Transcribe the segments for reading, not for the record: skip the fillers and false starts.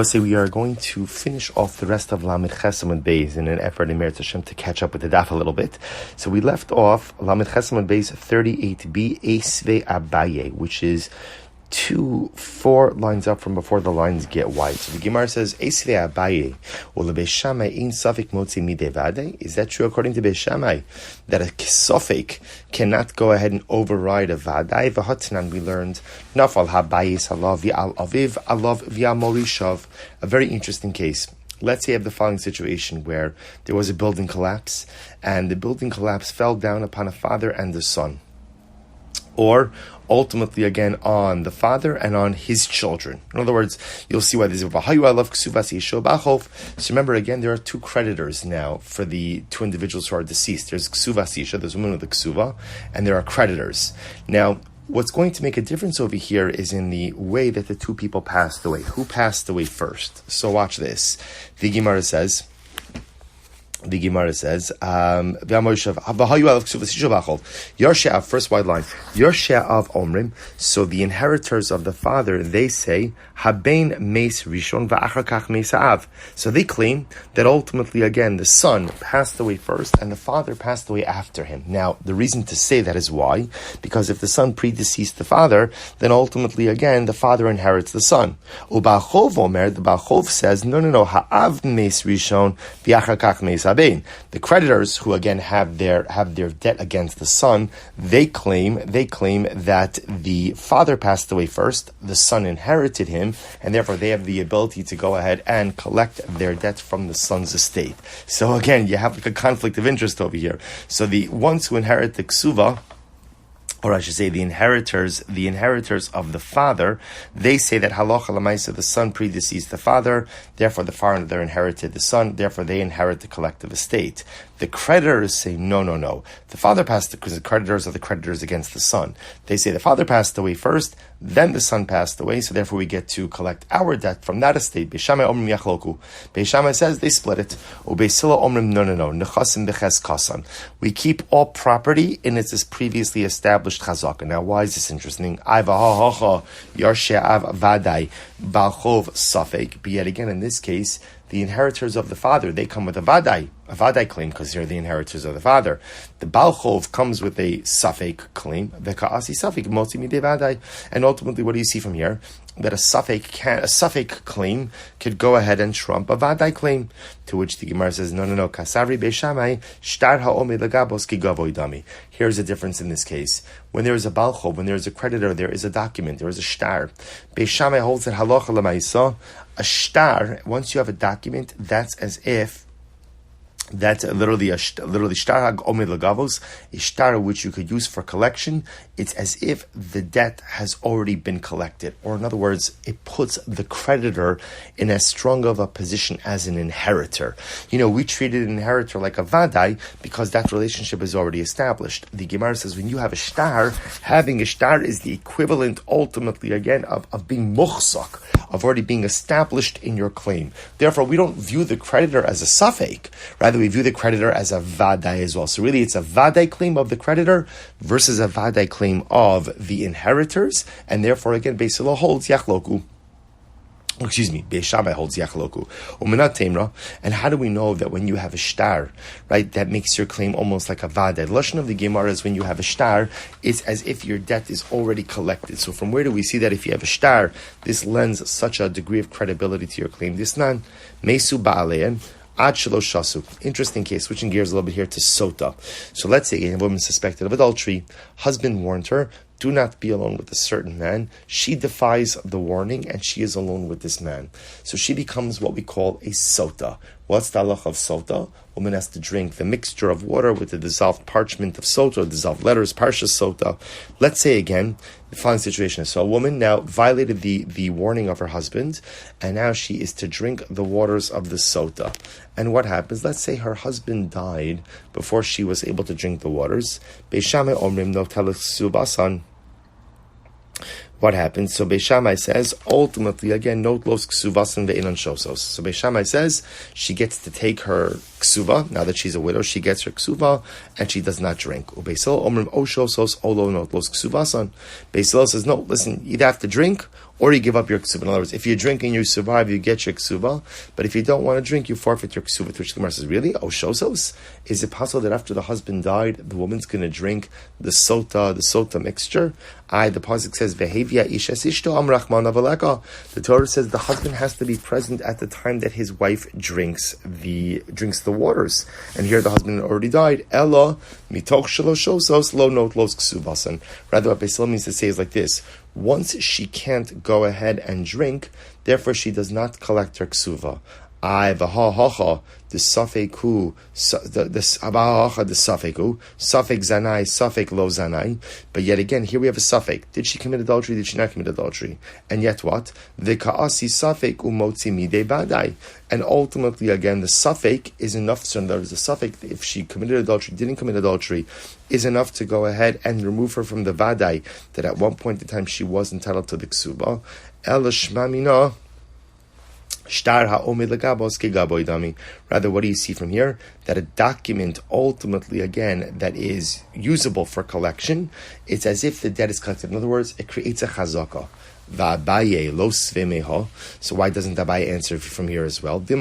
Say we are going to finish off the rest of Lamed Chesam Beis in an effort in Meretz Hashem to catch up with the daf a little bit. So we left off Lamed Chesam Beis 38b Esve Abaye, which is 4 lines up from before the lines get wide. So the Gemara says, Esve Abaye, or the Beis Shammai in Safek Motzi Midei Vade. Is that true according to Beis Shammai? That a Safek cannot go ahead and override a Vadai? V'hatnan, we learned, Nafal Habayis Alav V'al Aviv Alav V'al Morishav. A very interesting case. Let's say you have the following situation where there was a building collapse, and the building collapse fell down upon a father and a son. Or ultimately again on the father and on his children. In other words, you'll see why there's a Vahayu Alav Ksuvas Yisho Bachov. So remember again, there are 2 creditors now for the 2 individuals who are deceased. There's Ksuvas Yisha, there's a woman with a Ksuva, and there are creditors. Now, what's going to make a difference over here is in the way that the 2 people passed away. Who passed away first? So watch this. The Gemara says, Yarsha, first wide line, Yarsha of Omrim. So the inheritors of the father, they say, Habein Meis Rishon va'achar Meis Av. So they claim that ultimately, again, the son passed away first and the father passed away after him. Now, the reason to say that is why? Because if the son predeceased the father, then ultimately, again, the father inherits the son. Ubachov Omer, the Bachov says, no, Ha'av Meis Rishon va'achar Meis Av. The creditors, who again have their debt against the son, they claim that the father passed away first, the son inherited him, and therefore they have the ability to go ahead and collect their debt from the son's estate. So again, you have like a conflict of interest over here. So the ones who inherit the ksuva, or I should say the inheritors of the father, they say that halacha l'maisa, the son predeceased the father, therefore the father inherited the son, therefore they inherit the collective estate. The creditors say, no. The father passed, because the creditors are the creditors against the son. They say the father passed away first, then the son passed away, so therefore we get to collect our debt from that estate. Beis Shammai omrim yachloku. Beis Shammai says they split it. Beis Hillel omrim no. Nechasim b'ches kasan. We keep all property in its previously established chazaka. Now, why is this interesting? Yarshe av vadai balchov safek. But yet again, in this case, the inheritors of the father, they come with a vadai claim, because they're the inheritors of the father. The balchov comes with a safek claim, v'ka'asi safek motzi midei vadai. And ultimately, what do you see from here? That a safek claim could go ahead and trump a vadai claim. To which the Gemara says, no. Kasavri Beis Shammai shtar ha'omed legabos ki gavoy dami. Here's a difference in this case. When there is a balchov, when there is a creditor, there is a document, there is a shtar. Beis Shammai holds that halacha l'maisa, a shtar, once you have a document, that's literally shtar omed legavos, a shtar which you could use for collection. It's as if the debt has already been collected, or in other words, it puts the creditor in as strong of a position as an inheritor. We treated an inheritor like a vadai because that relationship is already established. The Gemara says when you have a shtar, having a shtar is the equivalent, ultimately, again, of being muchsak, of already being established in your claim. Therefore, we don't view the creditor as a safek. Rather, we view the creditor as a vadai as well. So really, it's a vadai claim of the creditor versus a vadai claim of the inheritors, and therefore, again, Beis Hillel holds yachloku. Beis Shammai holds yachloku. Umenat temra. And how do we know that when you have a shtar, right, that makes your claim almost like a vadai? The lashon of the Gemara is when you have a shtar, it's as if your debt is already collected. So from where do we see that if you have a shtar, this lends such a degree of credibility to your claim? This nan mesu ba'alein. Ad shalosh shasu. Interesting case, switching gears a little bit here to sota. So let's say a woman suspected of adultery, husband warned her, do not be alone with a certain man. She defies the warning and she is alone with this man. So she becomes what we call a sota. What's the halach of sota? Woman has to drink the mixture of water with the dissolved parchment of sota, dissolved letters, parsha sota. Let's say again, the following situation is, so a woman now violated the warning of her husband, and now she is to drink the waters of the sota. And what happens? Let's say her husband died before she was able to drink the waters. Beis Shammai omrim no telasubasan. What happens? So Beis Shammai says, ultimately, again, note los ksuvasan ve'inan shosos. So Beis Shammai says she gets to take her ksuva, now that she's a widow, she gets her ksuva, and she does not drink. Beis Hillel omrim o shosos olo note los ksuvasan. Beis Hillel says, no, listen, you either have to drink, or you give up your ksuva. In other words, if you drink and you survive, you get your ksuva, but if you don't want to drink, you forfeit your ksuva. Which the Gemara says, really? Oh, shosos? Is it possible that after the husband died, the woman's going to drink the sota mixture? The pasuk says, "Vehevia ishes ishto am rachman avaleka." The Torah says the husband has to be present at the time that his wife drinks the waters. And here the husband already died. Ella mitoch shaloshosos lo not los ksuvasan. Rather, what Beis Hillel means to say is like this: once she can't go ahead and drink, therefore she does not collect her ksuva. The safeku, the safeku, safek zanai, safek lo zanai. But yet again, here we have a safek. Did she commit adultery? Did she not commit adultery? And yet what? The kaasi safek umotzi mide badai. And ultimately, again, the safek is enough. So there is a safek. If she committed adultery, didn't commit adultery, is enough to go ahead and remove her from the vadai that at one point in time she was entitled to the ksuba. El shmamina. Rather, what do you see from here? That a document ultimately, again, that is usable for collection, it's as if the debt is collected. In other words, it creates a chazaka. So why doesn't Abaye answer from here as well? Could be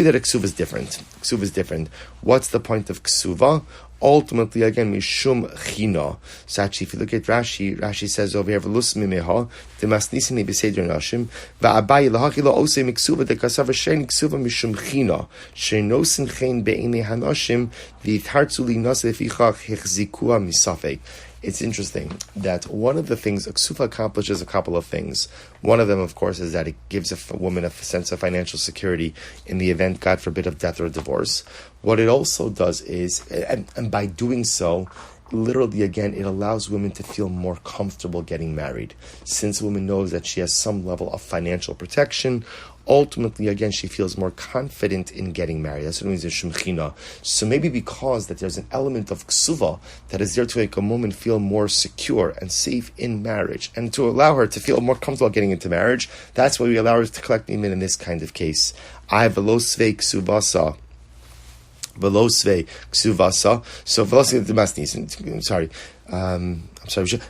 that a ksuva is different. Ksuva is different. What's the point of ksuva? Ultimately, again, mishum china. So actually, if you look at Rashi says over here, "Velus mimeha demasnisini b'seder nashim va'abayi lahaki lo osei miksuva dekasav shein ksuva mishum china sheinosin chen be'inei hanashim v'tartzu li naseh fichach hechzikua misafek." It's interesting that one of the things a ksufa accomplishes a couple of things. One of them, of course, is that it gives a woman a sense of financial security in the event, God forbid, of death or divorce. What it also does is, and by doing so, literally, again, it allows women to feel more comfortable getting married. Since a woman knows that she has some level of financial protection, ultimately, again, she feels more confident in getting married. That's what it means in Shemchina. So maybe because that there's an element of ksuva that is there to make a woman feel more secure and safe in marriage, and to allow her to feel more comfortable getting into marriage, that's why we allow her to collect iman in this kind of case. I have a lo svei ksuvasa. Velosve ksuvasa. So velosve demasnisin.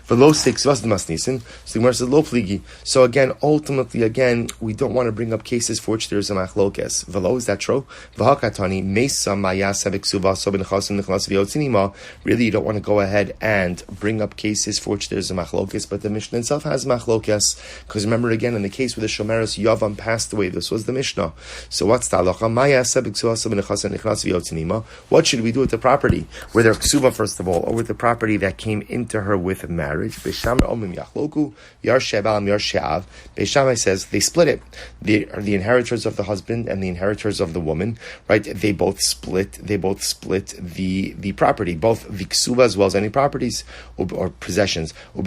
Velosve ksuvasa demasnisin. So the Gemara says lo pligi. So again, ultimately, again, we don't want to bring up cases for which there is a machlokes. Velo, is that true? V'hakatani mesa mayasa ksuvasa b'nechasim nechlas v'yotzinima. Really, you don't want to go ahead and bring up cases for which there is a machlokes, but the Mishnah itself has machlokes. Because remember again, in the case where the shomeres Yavam passed away, this was the Mishnah. So what's the halacha? Mayasa ksuvasa b'nechasim nechlas v'yotzinima. What should we do with the property? With her ksuva, first of all, or with the property that came into her with marriage? Beishamai says they split it. The inheritors of the husband and the inheritors of the woman, right? They both split the property, both the ksuva as well as any properties or possessions. And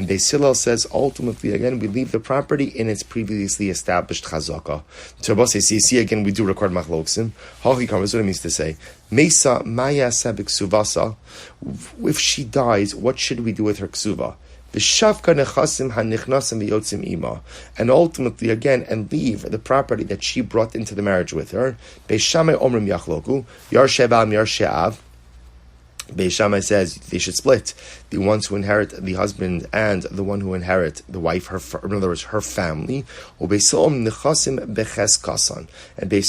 Beis Hillel says ultimately, again, we leave the property in its previously established chazaka. So you see again, we do record machloksim. What it means to say, Mesa Maya Sabik Suvasa, if she dies, what should we do with her ksuva? And ultimately, again, and leave the property that she brought into the marriage with her. Beis Shammai says they should split. The ones who inherit the husband and the one who inherit the wife, in other words, her family. And Beis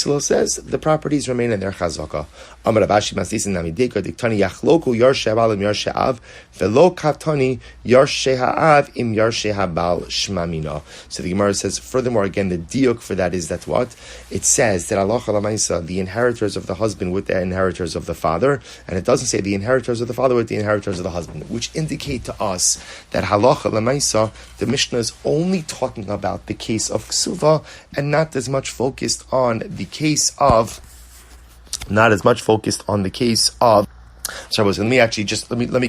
Hillel says the properties remain in their chazaka. Amar Abashi Maslisin Namideka Diktani Yachloku Yarshe Abal Im Yarshe Av Velo Katani Yarshe Ha'av Im Yarshe Habal Shmamina. So the Gemara says, furthermore, again, the diuk for that is that what? It says that Allah Lamaisa, the inheritors of the husband with the inheritors of the father, and it doesn't say the inheritors of the father with the inheritors of the husband, which indicate to us that halacha lemaisa, the Mishnah is only talking about the case of ksuva and not as much focused on the case of Shabbos. Let me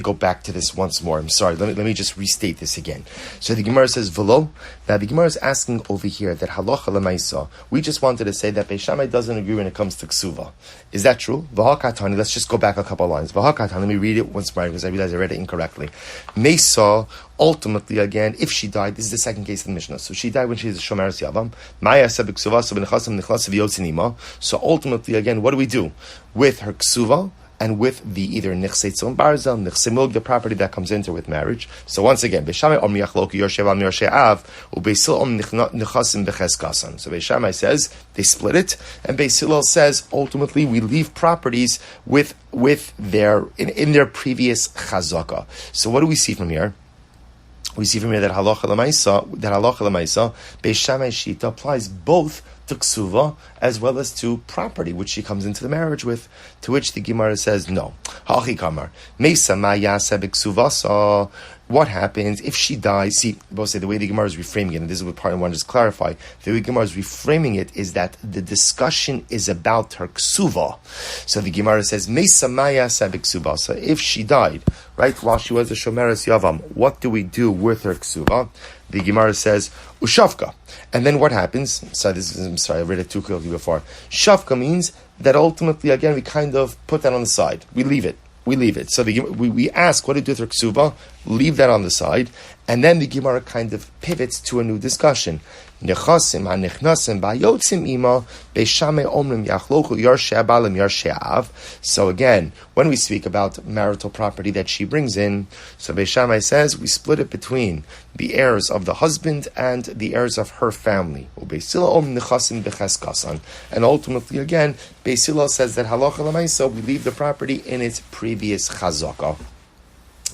go back to this once more. I'm sorry. Let me just restate this again. So the Gemara says velo. Now the Gemara is asking over here that halacha lemaisa. We just wanted to say that Beis Shammai doesn't agree when it comes to ksuva. Is that true? V'hakatani. Let's just go back a couple of lines. V'hakatani. Let me read it once more because I realized I read it incorrectly. Mesa. Ultimately, again, if she died, this is the second case of the Mishnah. So she died when she is a shomeres yavam. Maya sabik ksuva so b'nechasim nechlas v'yotzinima. So ultimately, again, what do we do with her ksuva? and with the either Nichsei Tzon Barzel, Nichsei Milg, the property that comes into with marriage. So once again, Beishamai Om Yachloku Yorshev Al Yorshe Av, Ubeisil Om Nechasim Becheskasan. So Beishamai says they split it, and Beis Hillel says ultimately we leave properties with their in their previous chazaka. So what do we see from here? We see from here that halacha l'maisa, Beis Shammai Shita applies both to ksuva as well as to property, which she comes into the marriage with. To which the Gemara says no. Hachi kamar meisa ma yasa b'ksuvasa. What happens if she dies? See, both say the way the Gemara is reframing it, and this is what part I want to just clarify. The way the Gemara is reframing it is that the discussion is about her ksuva. So the Gemara says, Meisa maya sabik So if she died, right, while she was a shomeres yavam, what do we do with her ksuva? The Gemara says, Ushavka. And then what happens? I'm sorry, I read it too quickly before. Shavka means that ultimately, again, we kind of put that on the side. We leave it. So we ask, what do you do with her ksuba? Leave that on the side. And then the Gemara kind of pivots to a new discussion. Nechasim hanichnasim bayotzim ima beishamei omrim yachlochu yarshe abalim yarshe av. So again, when we speak about marital property that she brings in, so Beishamai says we split it between the heirs of the husband and the heirs of her family. Ubeisila om nechasim becheskasan. And ultimately, again, Beis Hillel says that halacha l'maisa we leave the property in its previous chazaka.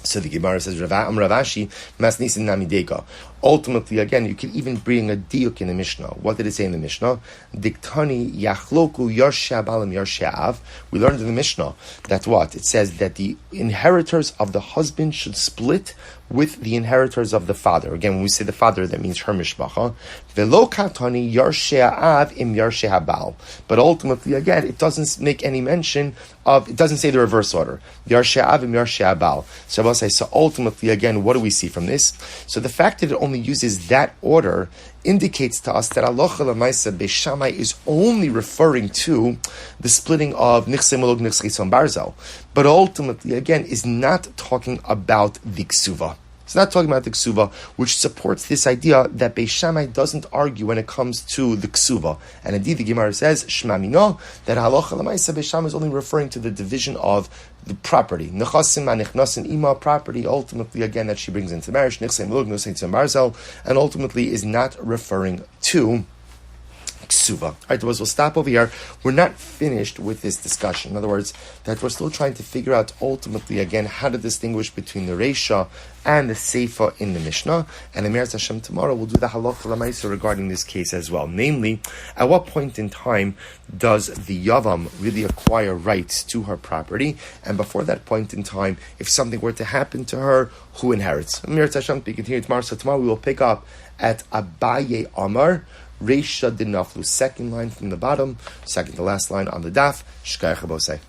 So the Gemara says, Ravashi, Masnisin Namideka. Ultimately, again, you can even bring a diuk in the Mishnah. What did it say in the Mishnah? Diktani Yachloku Yarshe Abalim Yarshe Av. We learned in the Mishnah that what? It says that the inheritors of the husband should split with the inheritors of the father. Again, when we say the father, that means her mishpacha. Velo katani Yarshe Av im Yarshe Habal. But ultimately, again, it doesn't make any mention of, it doesn't say the reverse order. Yarshe Av im Yarshe Habal. So ultimately, again, what do we see from this? So the fact that it only uses that order indicates to us that halacha l'maisa Beis Shammai is only referring to the splitting of Nichsei Milog, Nichsei Tzon Barzel, but ultimately, again, is not talking about the ksuva. It's not talking about the ksuva, which supports this idea that Beis Shammai doesn't argue when it comes to the ksuva. And indeed, the Gemara says, Shema Mino, that halacha l'maisa Beis Shammai is only referring to the division of the property. Nechasim manichnasin ima, property, ultimately, again, that she brings into marriage, Nichsei Milog, Nichsei Tzon Barzel, and ultimately is not referring to ksuva. All right, we'll stop over here. We're not finished with this discussion. In other words, that we're still trying to figure out ultimately, again, how to distinguish between the Reisha and the Seifa in the Mishnah. And in Meretz Hashem tomorrow, we'll do the halacha l'maisa regarding this case as well. Namely, at what point in time does the Yavam really acquire rights to her property? And before that point in time, if something were to happen to her, who inherits? Meretz Hashem, we continue tomorrow. So tomorrow we will pick up at Abaye Amar, Reisha Dinaflu, second line from the bottom, second to last line on the daf. Shkaya Chabosei.